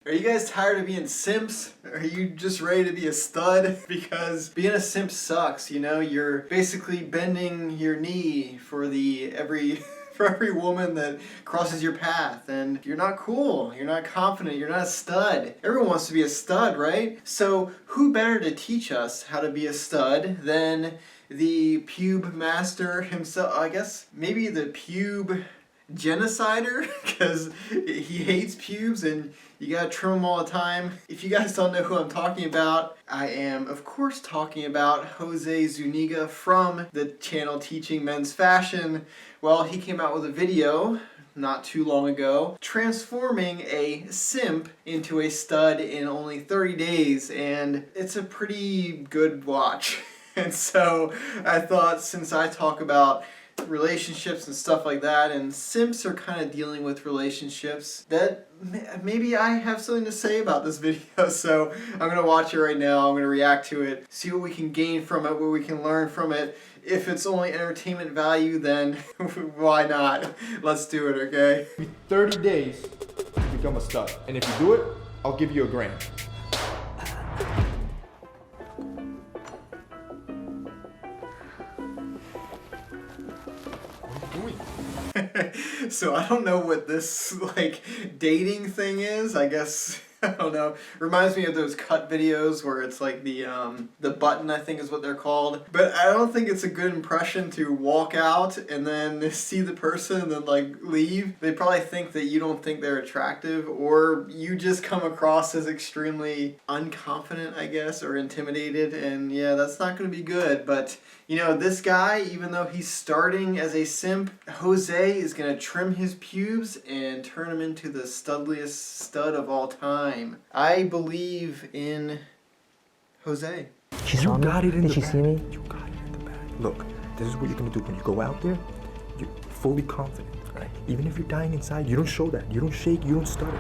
Are you guys tired of being simps? Are you just ready to be a stud? Because being a simp sucks, you know? You're basically bending your knee for for every woman that crosses your path, and you're not cool, you're not confident, you're not a stud. Everyone wants to be a stud, right? So who better to teach us how to be a stud than the pube master himself? I guess maybe the pube genocider, because he hates pubes and you gotta trim them all the time. If you guys don't know who I'm talking about, I am of course talking about Jose Zuniga from the channel Teaching Men's Fashion. Well, he came out with a video not too long ago transforming a simp into a stud in only 30 days, and it's a pretty good watch. And so I thought, since I talk about relationships and stuff like that, and simps are kind of dealing with relationships, that maybe I have something to say about this video. So I'm gonna watch it right now, I'm gonna react to it, see what we can gain from it, what we can learn from it. If it's only entertainment value, then why not? Let's do it, okay? 30 days to become a stud, and if you do it, I'll give you $1,000. So I don't know what this dating thing is. I guess I don't know. Reminds me of those cut videos where it's like the button, I think is what they're called. But I don't think it's a good impression to walk out and then see the person and then leave. They probably think that you don't think they're attractive, or you just come across as extremely unconfident, I guess, or intimidated, and yeah, that's not going to be good. But you know, this guy, even though he's starting as a simp, Jose is going to trim his pubes and turn him into the studliest stud of all time. I believe in Jose. She saw me? Got it in Did the she bag. see me? You got it in the bag. Look, this is what you're gonna do when you go out there. You're fully confident, right? Even if you're dying inside, you don't show that. You don't shake, you don't stutter.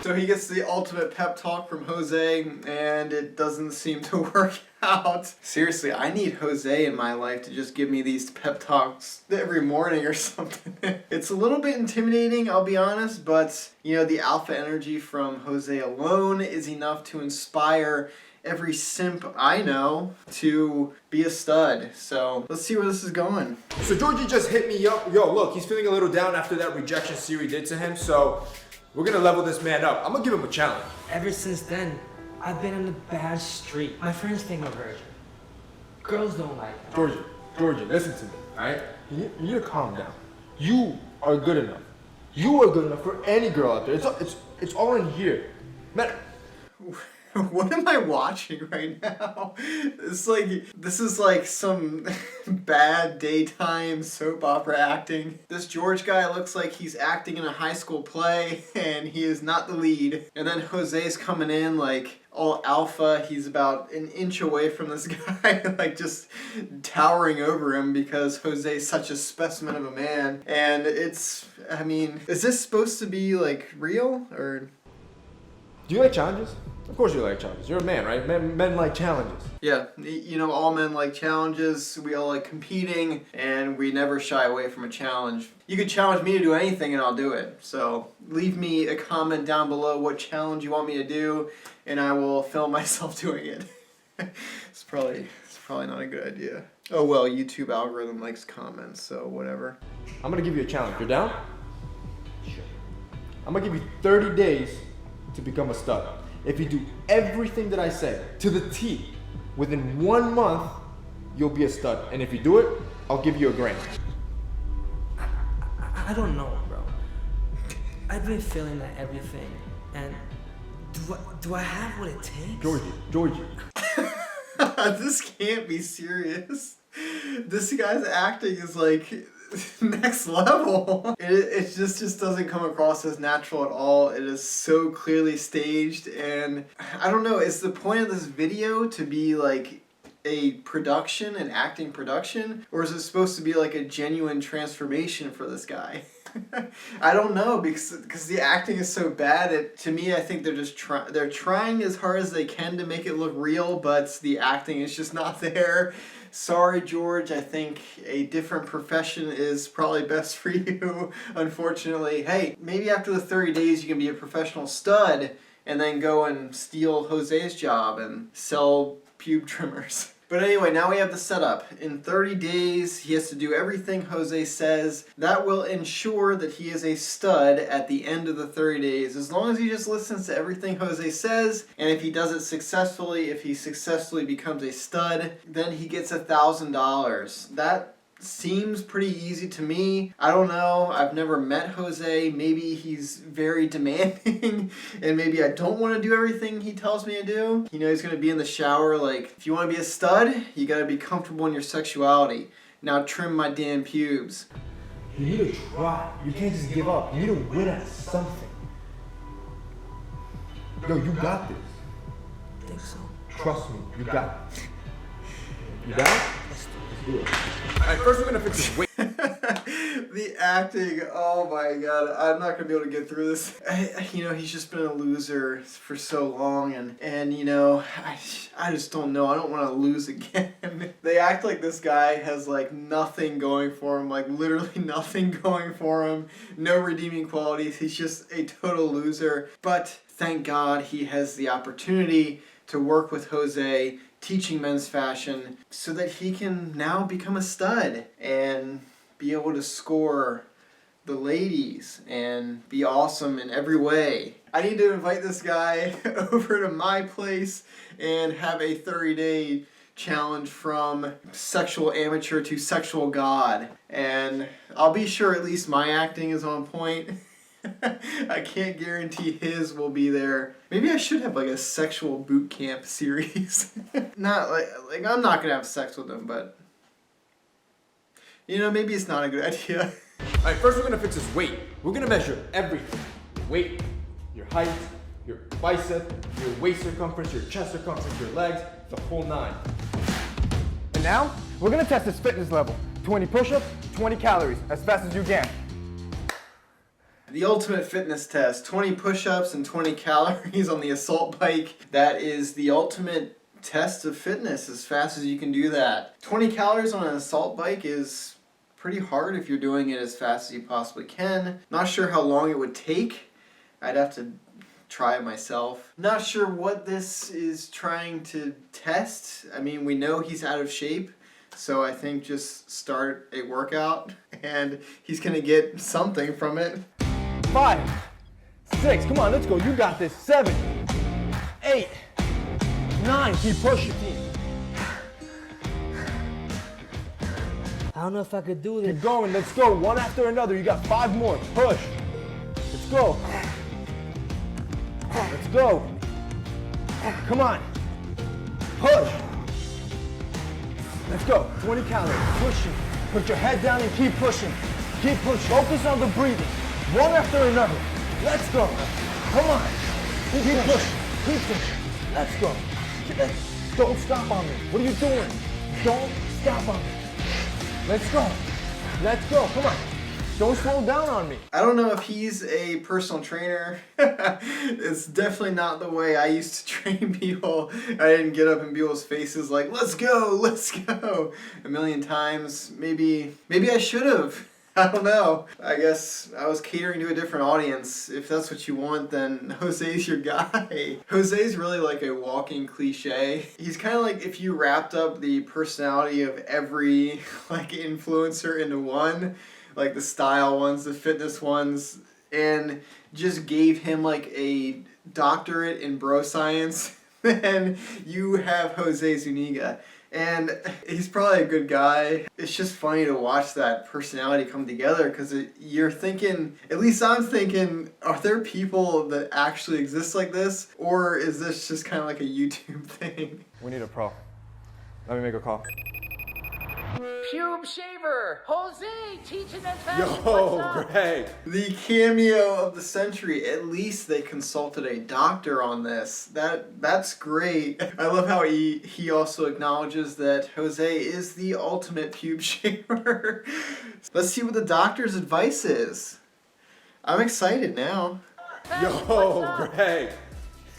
So he gets the ultimate pep talk from Jose, and it doesn't seem to work out. Seriously, I need Jose in my life to just give me these pep talks every morning or something. It's a little bit intimidating, I'll be honest, but you know, the alpha energy from Jose alone is enough to inspire every simp I know to be a stud. So let's see where this is going. So Georgie just hit me up. Yo, look, he's feeling a little down after that rejection Siri did to him, so we're gonna level this man up. I'm gonna give him a challenge. Ever since then, I've been on a bad streak. My friends think I'm a virgin. Girls don't like me. Georgie, listen to me, alright? You need to calm down. You are good enough. You are good enough for any girl out there. It's all in here. Man, What am I watching right now? This is like some bad daytime soap opera acting. This George guy looks like he's acting in a high school play, and he is not the lead. And then Jose's coming in all alpha. He's about an inch away from this guy, just towering over him because Jose's such a specimen of a man. And is this supposed to be real, or? do you like challenges? Of course you like challenges. You're a man, right? Men like challenges. Yeah, you know, all men like challenges. We all like competing, and we never shy away from a challenge. You could challenge me to do anything and I'll do it. So leave me a comment down below what challenge you want me to do, and I will film myself doing it. It's probably not a good idea. Oh well, YouTube algorithm likes comments, so whatever. I'm gonna give you a challenge. You're down? Sure. I'm gonna give you 30 days to become a stud. If you do everything that I say to the T, within 1 month, you'll be a stud. And if you do it, I'll give you $1,000. I don't know, bro. I've been feeling like everything, and do I have what it takes? Georgie. This can't be serious. This guy's acting is next level. It just doesn't come across as natural at all. It is so clearly staged, and I don't know, is the point of this video to be a production, an acting production, or is it supposed to be a genuine transformation for this guy? I don't know, because the acting is so bad. To me, I think they're trying as hard as they can to make it look real, but the acting is just not there. Sorry, George, I think a different profession is probably best for you, unfortunately. Hey, maybe after the 30 days you can be a professional stud and then go and steal Jose's job and sell pube trimmers. But anyway, now we have the setup. In 30 days, he has to do everything Jose says. That will ensure that he is a stud at the end of the 30 days. As long as he just listens to everything Jose says, and if he does it successfully, if he successfully becomes a stud, then he gets $1,000. That seems pretty easy to me. I don't know. I've never met Jose. Maybe he's very demanding and maybe I don't want to do everything he tells me to do. You know, he's going to be in the shower like, if you want to be a stud, you got to be comfortable in your sexuality. Now trim my damn pubes. You need to try. You can't just give up. You need to win at something. Yo, you got this. I think so. Trust me, you got it. You down? Let's do it. Alright, first we're gonna fix this weight. The acting, oh my god, I'm not gonna be able to get through this. You know, he's just been a loser for so long, and you know, I just don't know. I don't want to lose again. They act like this guy has like nothing going for him, like literally nothing going for him, no redeeming qualities. He's just a total loser. But thank God he has the opportunity to work with Jose, teaching men's fashion, so that he can now become a stud and be able to score the ladies and be awesome in every way. I need to invite this guy over to my place and have a 30-day challenge from sexual amateur to sexual god. And I'll be sure at least my acting is on point. I can't guarantee his will be there. Maybe I should have like a sexual boot camp series. Not like I'm not gonna have sex with him, but you know, maybe it's not a good idea. Alright, first we're gonna fix his weight. We're gonna measure everything. Your weight, your height, your bicep, your waist circumference, your chest circumference, your legs, the whole 9. And now, we're gonna test his fitness level. 20 push-ups, 20 calories, as fast as you can. The ultimate fitness test, 20 push-ups and 20 calories on the assault bike. That is the ultimate test of fitness, as fast as you can do that. 20 calories on an assault bike is pretty hard if you're doing it as fast as you possibly can. Not sure how long it would take. I'd have to try it myself. Not sure what this is trying to test. I mean, we know he's out of shape, so I think just start a workout and he's gonna get something from it. 5, 6, come on, let's go. You got this. 7, 8, 9. Keep pushing, team. I don't know if I could do this. Keep going. Let's go. One after another. You got 5 more. Push. Let's go. Let's go. Come on. Push. Let's go. 20 calories. Pushing. Put your head down and keep pushing. Keep pushing. Focus on the breathing. One after another. Let's go. Come on. Keep pushing. Keep pushing. Let's go. Don't stop on me. What are you doing? Don't stop on me. Let's go. Let's go. Come on. Don't slow down on me. I don't know if he's a personal trainer. It's definitely not the way I used to train people. I didn't get up in people's faces like, let's go, a million times. Maybe I should have. I don't know. I guess I was catering to a different audience. If that's what you want, then Jose's your guy. Jose's really like a walking cliche. He's kind of like if you wrapped up the personality of every like influencer into one, like the style ones, the fitness ones, and just gave him like a doctorate in bro science, then you have Jose Zuniga. And he's probably a good guy. It's just funny to watch that personality come together because you're thinking, at least I'm thinking, are there people that actually exist like this? Or is this just kind of like a YouTube thing? We need a pro. Let me make a call. Pube shaver, Jose teaching them fashion. What's Yo, up? Greg. The cameo of the century. At least they consulted a doctor on this. That's great. I love how he also acknowledges that Jose is the ultimate pube shaver. Let's see what the doctor's advice is. I'm excited now. Yo, Greg.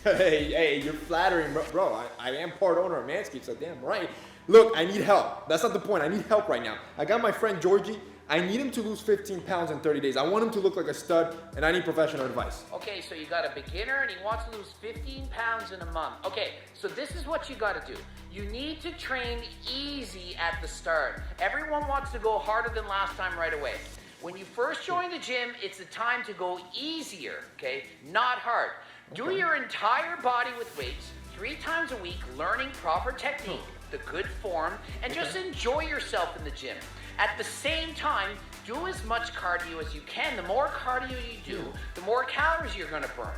Hey, you're flattering, bro. I am part owner of Manscaped, so damn right. Look, I need help. That's not the point. I need help right now. I got my friend Georgie. I need him to lose 15 pounds in 30 days. I want him to look like a stud, and I need professional advice. Okay, so you got a beginner and he wants to lose 15 pounds in a month. Okay, so this is what you got to do. You need to train easy at the start. Everyone wants to go harder than last time right away. When you first join the gym, it's the time to go easier, okay? Not hard. Do your entire body with weights 3 times a week, learning proper technique, the good form, and just enjoy yourself in the gym. At the same time, do as much cardio as you can. The more cardio you do, the more calories you're gonna burn.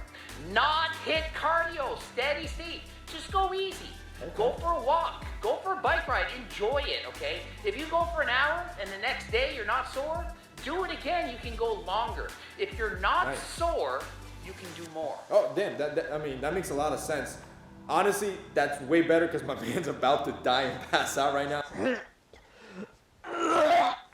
Not hit cardio, steady state. Just go easy. Go for a walk, go for a bike ride, enjoy it, okay? If you go for an hour and the next day you're not sore, do it again, you can go longer. If you're not sore, you can do more. Oh, damn, that makes a lot of sense. Honestly, that's way better because my man's about to die and pass out right now.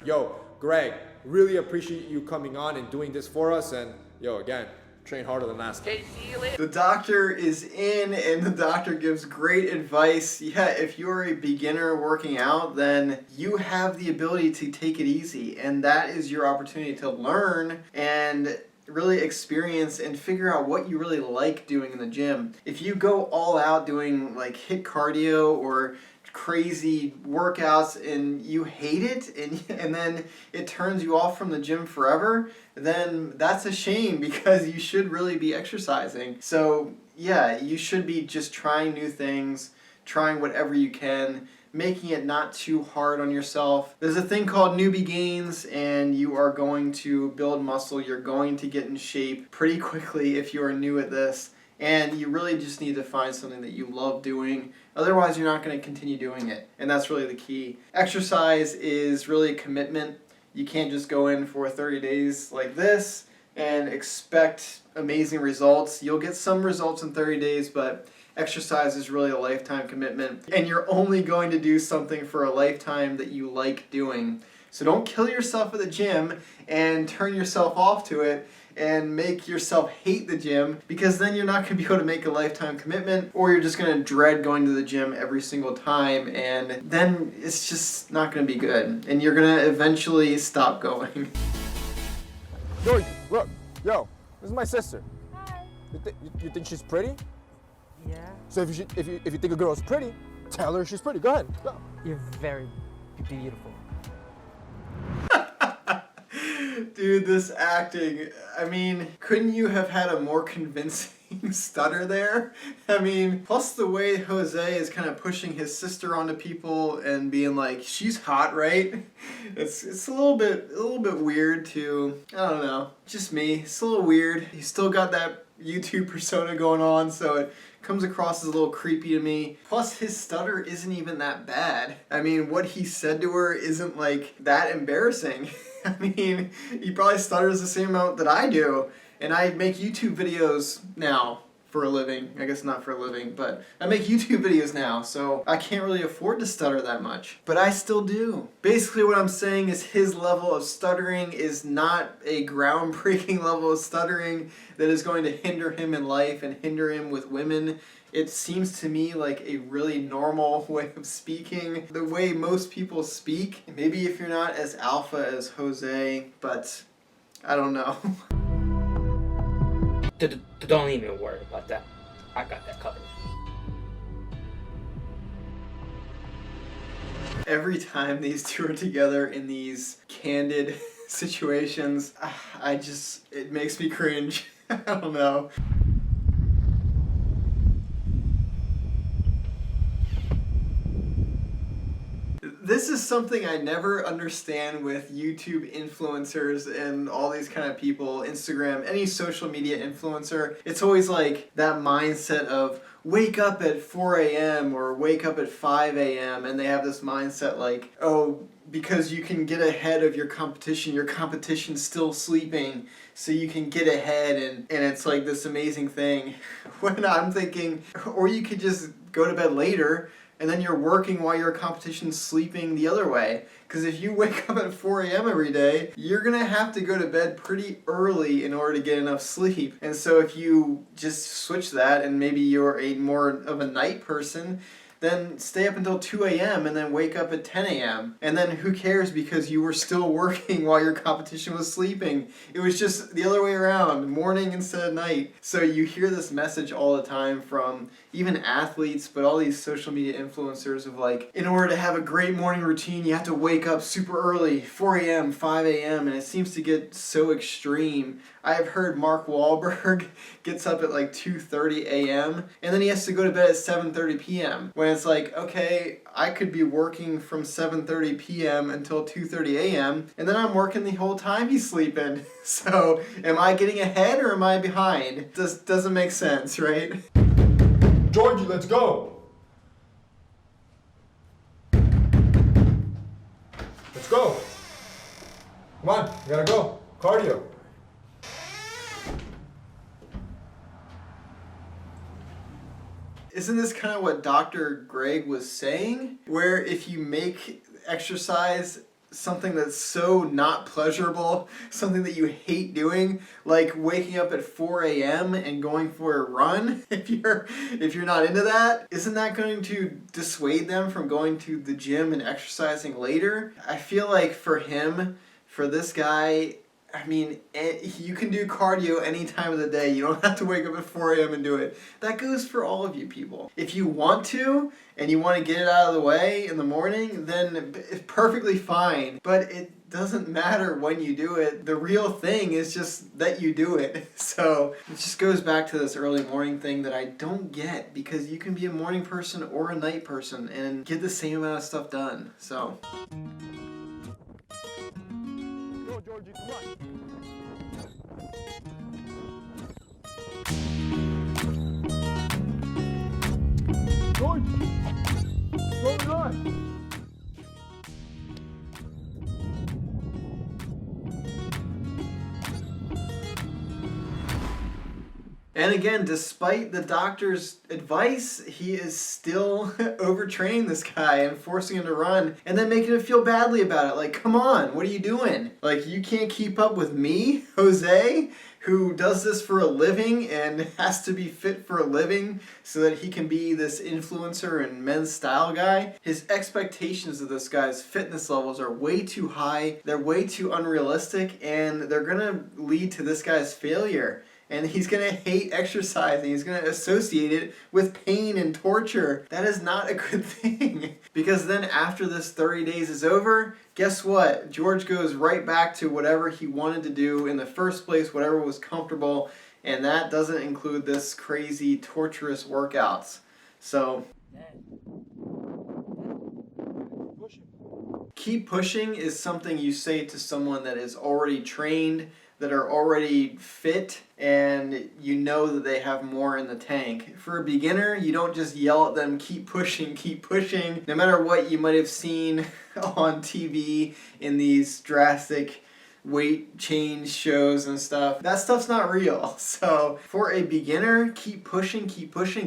Yo, Greg, really appreciate you coming on and doing this for us. And yo, again, train harder than last time. Okay, see you later. The doctor is in, and the doctor gives great advice. Yeah, if you're a beginner working out, then you have the ability to take it easy, and that is your opportunity to learn and really experience and figure out what you really like doing in the gym. If you go all out doing like HIIT cardio or crazy workouts and you hate it and then it turns you off from the gym forever, then that's a shame because you should really be exercising. So yeah, you should be just trying new things, trying whatever you can, making it not too hard on yourself. There's a thing called newbie gains, and you are going to build muscle. You're going to get in shape pretty quickly if you are new at this. And you really just need to find something that you love doing. Otherwise, you're not going to continue doing it. And that's really the key. Exercise is really a commitment. You can't just go in for 30 days like this and expect amazing results. You'll get some results in 30 days, but exercise is really a lifetime commitment. And you're only going to do something for a lifetime that you like doing. So don't kill yourself at the gym and turn yourself off to it and make yourself hate the gym, because then you're not going to be able to make a lifetime commitment, or you're just going to dread going to the gym every single time, and then it's just not going to be good, and you're going to eventually stop going. George, look, yo, this is my sister. Hi. You think she's pretty? Yeah. So if you think a girl's pretty, tell her she's pretty. Go ahead, go. You're very beautiful. Dude, this acting, I mean, couldn't you have had a more convincing stutter there? I mean, plus the way Jose is kind of pushing his sister onto people and being like, she's hot, right? It's a little bit weird too. I don't know, just me. It's a little weird. He's still got that YouTube persona going on, so it comes across as a little creepy to me. Plus, his stutter isn't even that bad. I mean, what he said to her isn't like that embarrassing. I mean, he probably stutters the same amount that I do, and I make YouTube videos now for a living. I guess not for a living, but I make YouTube videos now, so I can't really afford to stutter that much. But I still do. Basically what I'm saying is his level of stuttering is not a groundbreaking level of stuttering that is going to hinder him in life and hinder him with women. It seems to me like a really normal way of speaking, the way most people speak. Maybe if you're not as alpha as Jose, but I don't know. Don't even worry about that. I got that covered. Every time these two are together in these candid situations, it makes me cringe. I don't know. This is something I never understand with YouTube influencers and all these kind of people, Instagram, any social media influencer. It's always like that mindset of wake up at 4 a.m. or wake up at 5 a.m. and they have this mindset like, oh, because you can get ahead of your competition's still sleeping, so you can get ahead, and it's like this amazing thing. When I'm thinking, or you could just go to bed later, and then you're working while your competition's sleeping the other way. Because if you wake up at 4 a.m. every day, you're going to have to go to bed pretty early in order to get enough sleep. And so if you just switch that, and maybe you're more of a night person, then stay up until 2 a.m. and then wake up at 10 a.m. And then who cares because you were still working while your competition was sleeping. It was just the other way around, morning instead of night. So you hear this message all the time from even athletes, but all these social media influencers of like, in order to have a great morning routine, you have to wake up super early, 4 a.m., 5 a.m., and it seems to get so extreme. I have heard Mark Wahlberg gets up at like 2:30 a.m. and then he has to go to bed at 7:30 p.m. When it's like, okay, I could be working from 7:30 p.m. until 2:30 a.m. and then I'm working the whole time he's sleeping. So am I getting ahead or am I behind? Doesn't make sense, right? Georgie, let's go. Let's go. Come on, we gotta go. Cardio. Isn't this kind of what Dr. Greg was saying? Where if you make exercise something that's so not pleasurable, something that you hate doing, like waking up at 4 a.m. and going for a run, if you're not into that, isn't that going to dissuade them from going to the gym and exercising later? I feel like for him, for this guy, I mean, you can do cardio any time of the day. You don't have to wake up at 4 a.m. and do it. That goes for all of you people. If you want to, and you want to get it out of the way in the morning, then it's perfectly fine. But it doesn't matter when you do it. The real thing is just that you do it. So it just goes back to this early morning thing that I don't get, because you can be a morning person or a night person and get the same amount of stuff done. So. Go, Georgie, come on. George, what's going on? And again, despite the doctor's advice, he is still overtraining this guy and forcing him to run and then making him feel badly about it. Like, come on, what are you doing? Like, you can't keep up with me, Jose, who does this for a living and has to be fit for a living so that he can be this influencer and men's style guy. His expectations of this guy's fitness levels are way too high, they're way too unrealistic, and they're gonna lead to this guy's failure. And he's going to hate exercising. He's going to associate it with pain and torture. That is not a good thing. Because then after this 30 days is over, guess what? George goes right back to whatever he wanted to do in the first place, whatever was comfortable. And that doesn't include this crazy, torturous workouts. So, keep pushing is something you say to someone that is already trained, that are already fit, and you know that they have more in the tank. For a beginner, you don't just yell at them, keep pushing, no matter what you might have seen on TV in these drastic weight change shows and stuff. That stuff's not real. So for a beginner, keep pushing.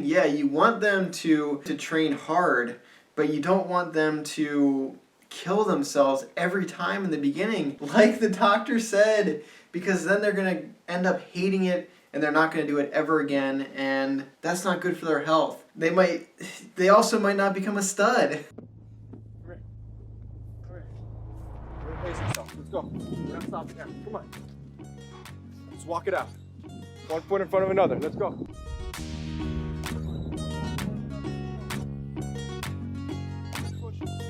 Yeah, you want them to train hard, but you don't want them to kill themselves every time in the beginning, like the doctor said, because then they're going to end up hating it and they're not going to do it ever again, and that's not good for their health. They also might not become a stud. Come here. Pace yourself. Let's go. We're not stopping there. Come on. Let's walk it out. One foot in front of another. Let's go.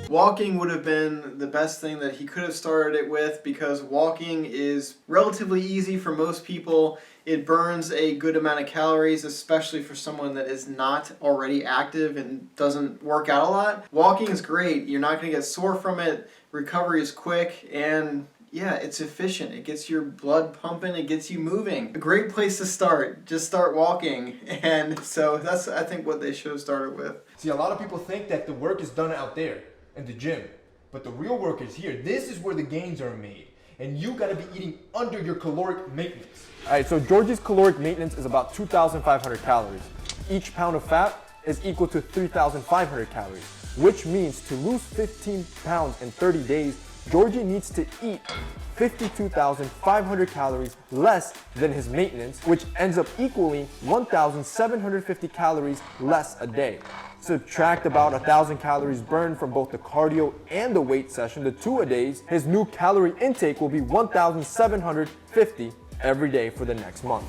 Walking would have been the best thing that he could have started it with, because walking is relatively easy for most people. It burns a good amount of calories, especially for someone that is not already active and doesn't work out a lot. Walking is great. You're not going to get sore from it. Recovery is quick, and yeah, it's efficient. It gets your blood pumping. It gets you moving. A great place to start. Just start walking. And so that's, I think, what they should have started with. See, a lot of people think that the work is done out there in the gym, but the real work is here. This is where the gains are made, and you gotta be eating under your caloric maintenance. All right, so Georgie's caloric maintenance is about 2,500 calories. Each pound of fat is equal to 3,500 calories, which means to lose 15 pounds in 30 days, Georgie needs to eat 52,500 calories less than his maintenance, which ends up equaling 1,750 calories less a day. subtract about 1,000 calories burned from both the cardio and the weight session, the 2-a-days, his new calorie intake will be 1,750 every day for the next month.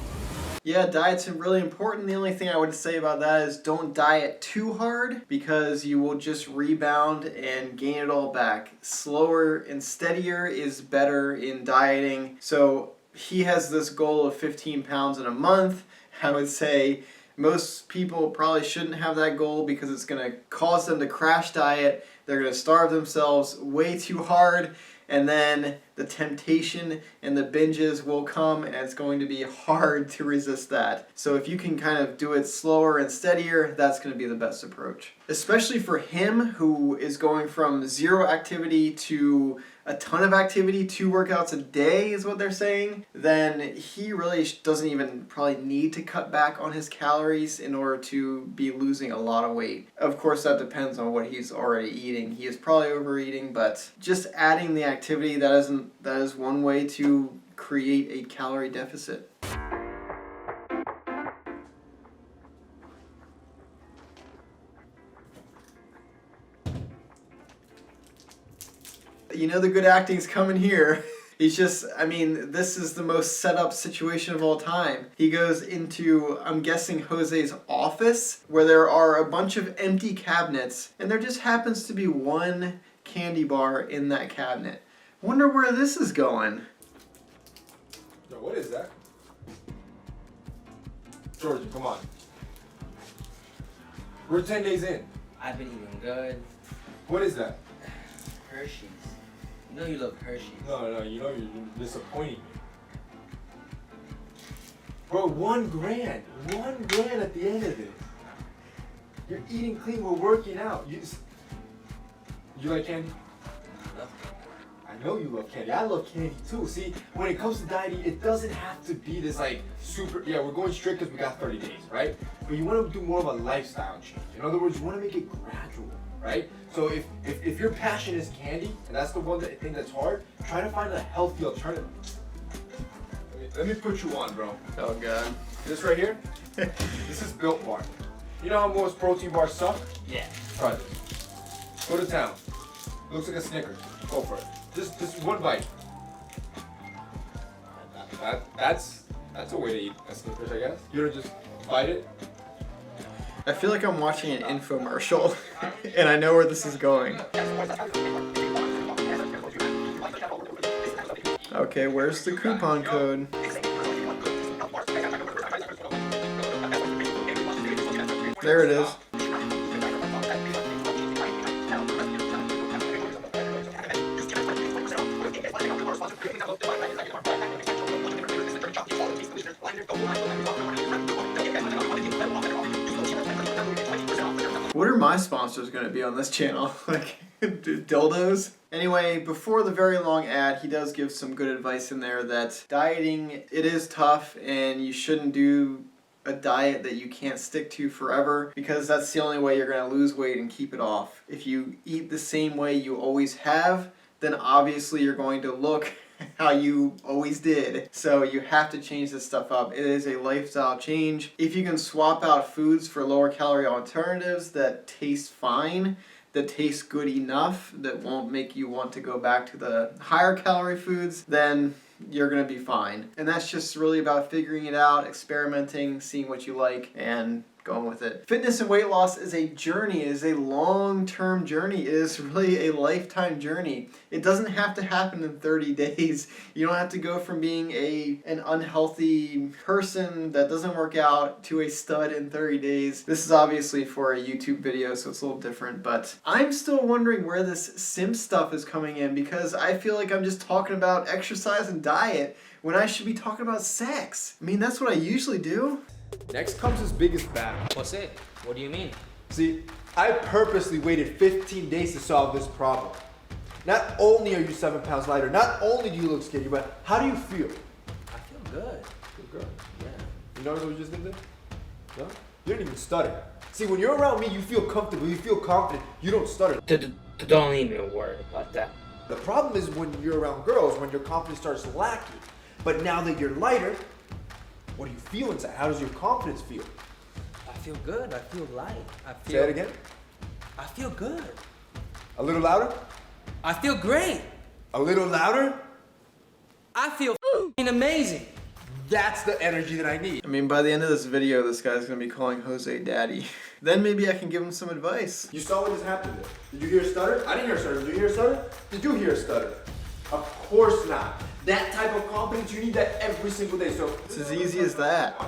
Yeah, diet's really important. The only thing I would say about that is don't diet too hard because you will just rebound and gain it all back. Slower and steadier is better in dieting. So he has this goal of 15 pounds in a month. I would say most people probably shouldn't have that goal because it's going to cause them to crash diet. They're going to starve themselves way too hard. And then the temptation and the binges will come and it's going to be hard to resist that. So if you can kind of do it slower and steadier, that's going to be the best approach. Especially for him who is going from zero activity to a ton of activity, 2 workouts a day is what they're saying, then he really doesn't even probably need to cut back on his calories in order to be losing a lot of weight. Of course, that depends on what he's already eating. He is probably overeating, but just adding the activity, that is one way to create a calorie deficit. You know the good acting's coming here. He's just, I mean, this is the most set up situation of all time. He goes into, I'm guessing, Jose's office, where there are a bunch of empty cabinets, and there just happens to be one candy bar in that cabinet. Wonder where this is going. Yo, what is that? George, come on. We're 10 days in. I've been eating good. What is that? Hershey's. You know you love Hershey's. No, you know you're disappointing me. Bro, $1 grand. $1 grand at the end of this. You're eating clean, we're working out. You like candy? I love candy. I know you love candy. I love candy too. See, when it comes to dieting, it doesn't have to be this like super, yeah, we're going strict because we got 30 days, right? But you want to do more of a lifestyle change. In other words, you want to make it gradual, right? So if your passion is candy, and that's the one thing that's hard, try to find a healthy alternative. Let me put you on, bro. Oh God. This right here, this is Built Bar. You know how most protein bars suck? Yeah. Try this. Go to town. Looks like a Snickers. Go for it. Just one bite. That's a way to eat a Snickers, I guess. You don't just bite it. I feel like I'm watching an infomercial, and I know where this is going. Okay, where's the coupon code? There it is. What are my sponsors going to be on this channel? Like dildos? Anyway, before the very long ad, he does give some good advice in there that dieting, it is tough and you shouldn't do a diet that you can't stick to forever because that's the only way you're going to lose weight and keep it off. If you eat the same way you always have, then obviously you're going to look how you always did. So you have to change this stuff up. It is a lifestyle change. If you can swap out foods for lower calorie alternatives that taste fine, that taste good enough, that won't make you want to go back to the higher calorie foods, then you're gonna be fine. And that's just really about figuring it out, experimenting, seeing what you like, and going with it. Fitness and weight loss is a journey. It is a long-term journey. It is really a lifetime journey. It doesn't have to happen in 30 days. You don't have to go from being an unhealthy person that doesn't work out to a stud in 30 days. This is obviously for a YouTube video, so it's a little different, but I'm still wondering where this Simp stuff is coming in because I feel like I'm just talking about exercise and diet when I should be talking about sex. I mean, that's what I usually do. Next comes his biggest battle. What's it? What do you mean? See, I purposely waited 15 days to solve this problem. Not only are you 7 pounds lighter, not only do you look skinny, but how do you feel? I feel good. Feel good. Yeah. You notice what we just did there? No? You didn't even stutter. See, when you're around me, you feel comfortable, you feel confident, you don't stutter. Don't even worry about that. The problem is when you're around girls, when your confidence starts lacking. But now that you're lighter, what do you feel inside? How does your confidence feel? I feel good. I feel light. I feel. Say it again. I feel good. A little louder. I feel great. A little louder. I feel amazing. That's the energy that I need. I mean, by the end of this video, this guy's gonna be calling Jose daddy. Then maybe I can give him some advice. You saw what just happened there. Did you hear a stutter? I didn't hear a stutter. Did you hear a stutter? Did you hear a stutter? Of course not. That type of confidence, you need that every single day. So It's as easy as that.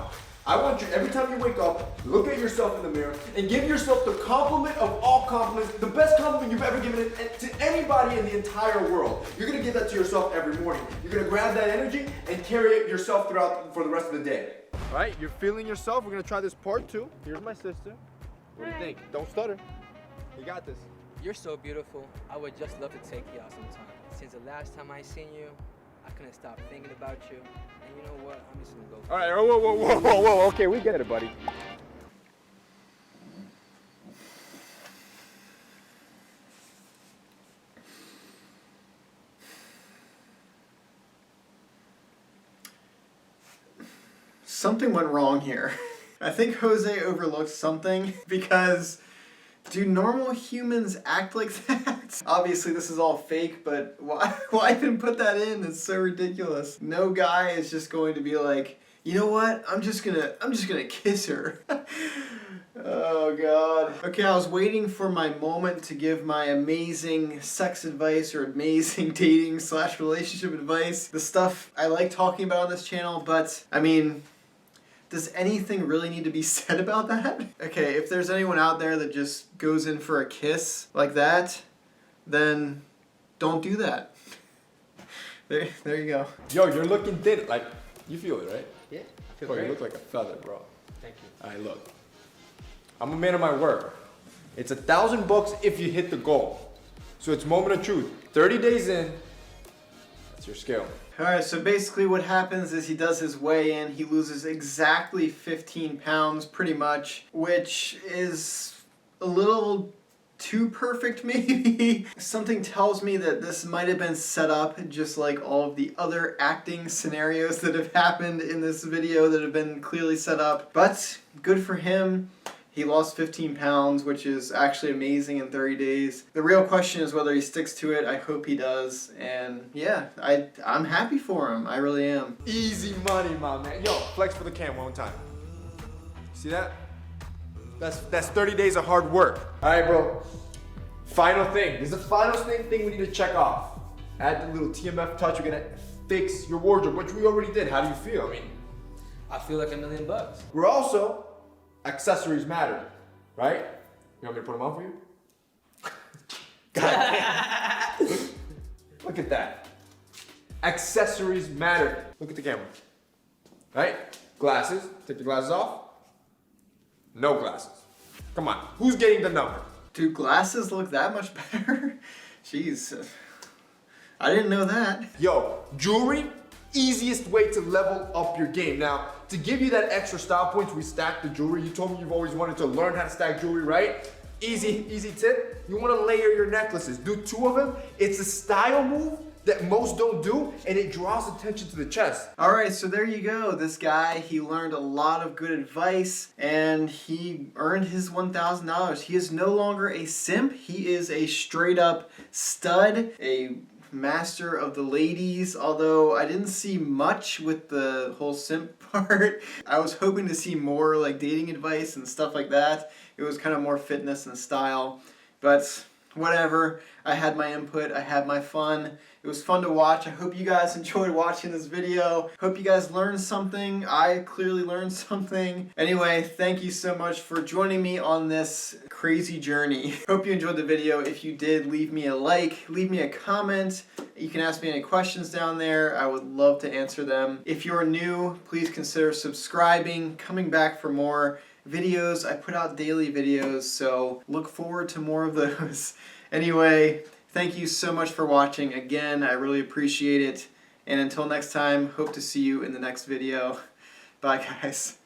I want you, every time you wake up, look at yourself in the mirror and give yourself the compliment of all compliments, the best compliment you've ever given it to anybody in the entire world. You're gonna give that to yourself every morning. You're gonna grab that energy and carry it yourself throughout for the rest of the day. All right, you're feeling yourself. We're gonna try this part 2. Here's my sister. What do you think? Don't stutter. You got this. You're so beautiful. I would just love to take you out sometime. Since the last time I seen you, I couldn't stop thinking about you. And you know what? I'm just gonna go. All right, whoa. Okay, we get it, buddy. Something went wrong here. I think Jose overlooked something because do normal humans act like that? Obviously this is all fake, but why even put that in? It's so ridiculous. No guy is just going to be like, you know what? I'm just gonna kiss her. Oh God. Okay, I was waiting for my moment to give my amazing sex advice or amazing dating / relationship advice. The stuff I like talking about on this channel, but I mean, does anything really need to be said about that? Okay, if there's anyone out there that just goes in for a kiss like that, then don't do that. There you go. Yo, you're looking thin. Like, you feel it, right? Yeah. I feel Bro, you great. look like a feather, bro. Thank you. All right, look. I'm a man of my word. It's $1,000 if you hit the goal. So it's moment of truth. 30 days in, that's your scale. Alright, so basically what happens is he does his weigh-in, he loses exactly 15 pounds pretty much, which is a little too perfect maybe. Something tells me that this might have been set up just like all of the other acting scenarios that have happened in this video that have been clearly set up, but good for him. He lost 15 pounds, which is actually amazing in 30 days. The real question is whether he sticks to it. I hope he does. And yeah, I'm happy for him. I really am. Easy money, my man. Yo, flex for the cam one time. See that? That's 30 days of hard work. All right, bro. Final thing. This is the final thing we need to check off. Add the little TMF touch. We're gonna fix your wardrobe, which we already did. How do you feel? I mean, I feel like $1 million. we're also accessories matter, right? You want me to put them on for you? God. Look at that. Accessories matter. Look at the camera. Right? Glasses. Take the glasses off. No glasses. Come on. Who's getting the number? Do glasses look that much better? Jeez. I didn't know that. Yo, jewelry, easiest way to level up your game. Now, to give you that extra style points, we stack the jewelry. You told me you've always wanted to learn how to stack jewelry, right? Easy tip. You want to layer your necklaces. Do 2 of them. It's a style move that most don't do, and it draws attention to the chest. All right, so there you go. This guy, he learned a lot of good advice, and he earned his $1,000. He is no longer a simp. He is a straight up stud, a master of the ladies, although I didn't see much with the whole simp part. I was hoping to see more like dating advice and stuff like that. It was kind of more fitness and style, but whatever. I had my input, I had my fun. It was fun to watch. I hope you guys enjoyed watching this video. Hope you guys learned something. I clearly learned something. Anyway, thank you so much for joining me on this crazy journey. Hope you enjoyed the video. If you did, leave me a like, leave me a comment. You can ask me any questions down there. I would love to answer them. If you're new, please consider subscribing, coming back for more videos. I put out daily videos, so look forward to more of those. Anyway, thank you so much for watching. Again, I really appreciate it. And until next time, hope to see you in the next video. Bye, guys.